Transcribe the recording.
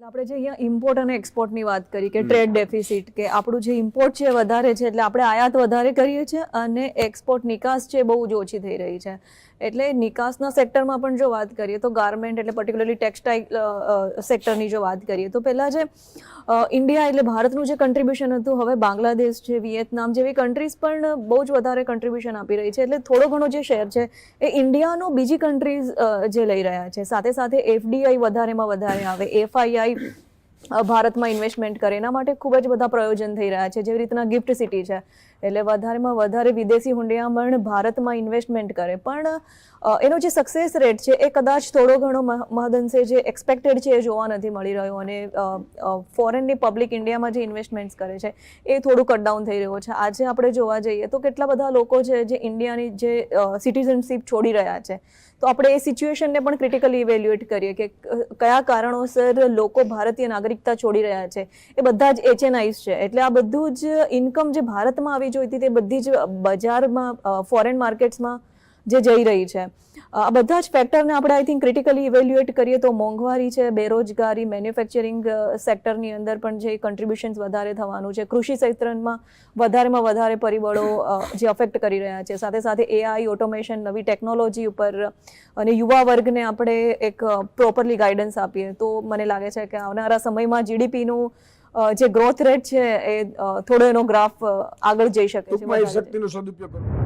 આપણે જે અહીંયા ઇમ્પોર્ટ અને એક્સપોર્ટની વાત કરી કે ટ્રેડ ડેફિસિટ કે આપણું જે ઇમ્પોર્ટ છે વધારે છે એટલે આપણે આયાત વધારે કરીએ છીએ અને એક્સપોર્ટ નિકાસ છે બહુ જ ઓછી થઈ રહી છે. એટલે નિકાસના સેક્ટરમાં પણ જો વાત કરીએ તો ગાર્મેન્ટ એટલે પર્ટિક્યુલરલી ટેક્સટાઇલ સેક્ટરની જો વાત કરીએ તો પહેલાં જે ઇન્ડિયા એટલે ભારતનું જે કન્ટ્રીબ્યુશન હતું, હવે બાંગ્લાદેશ છે, વિયેતનામ જેવી કન્ટ્રીઝ પણ બહુ જ વધારે કન્ટ્રીબ્યુશન આપી રહી છે. એટલે થોડો ઘણો જે શેર છે એ ઇન્ડિયાનો બીજી કન્ટ્રીઝ જે લઈ રહ્યા છે. સાથે સાથે એફડીઆઈ વધારેમાં વધારે આવે, એફઆઈઆઈ ભારતમાં ઇન્વેસ્ટમેન્ટ કરે, એના માટે ખૂબ જ બધા પ્રયોજન થઈ રહ્યા છે. જેવી રીતના ગિફ્ટ સિટી છે એટલે વધારેમાં વધારે વિદેશી હુંડિયામણ ભારતમાં ઇન્વેસ્ટમેન્ટ કરે. પણ એનો જે સક્સેસ રેટ છે એ કદાચ થોડો ઘણો મહદઅંશે જે એક્સપેક્ટેડ છે એ જોવા નથી મળી રહ્યો અને ફોરેનની પબ્લિક ઇન્ડિયામાં જે ઇન્વેસ્ટમેન્ટ્સ કરે છે એ થોડું કટડાઉન થઈ રહ્યો છે. આજે આપણે જોવા જઈએ તો કેટલા બધા લોકો છે જે ઇન્ડિયાની જે સિટીઝનશીપ છોડી રહ્યા છે. તો આપણે એ સિચ્યુએશનને પણ ક્રિટિકલી ઇવેલ્યુએટ કરીએ કે કયા કારણોસર લોકો ભારતીય નાગરિકતા છોડી રહ્યા છે. એ બધા જ HNIs છે. એટલે આ બધું જ ઇન્કમ જે ભારતમાં આવી જોઈતી તે બધી જ બજારમાં ફોરેન માર્કેટ્સમાં જે જઈ રહી છે. આ બધા જ ફેક્ટરને આપણે આઈ થિંક ક્રિટિકલી ઇવેલ્યુએટ કરીએ તો મોંઘવારી છે, બેરોજગારી, મેન્યુફેક્ચરિંગ સેક્ટરની અંદર પણ જે કન્ટ્રીબ્યુશન્સ વધારે થવાનું છે, કૃષિ ક્ષેત્રમાં વધારે પરિબળો જે અફેક્ટ કરી રહ્યા છે. સાથે સાથે AI, ઓટોમેશન, નવી ટેકનોલોજી ઉપર અને યુવા વર્ગને આપણે એક પ્રોપરલી ગાઈડન્સ આપીએ તો મને લાગે છે કે આવનારા સમયમાં GDPનું જે ગ્રોથ રેટ છે એ થોડો એનો ગ્રાફ આગળ જઈ શકે છે. શક્તિનો સદુપયોગ કરવો.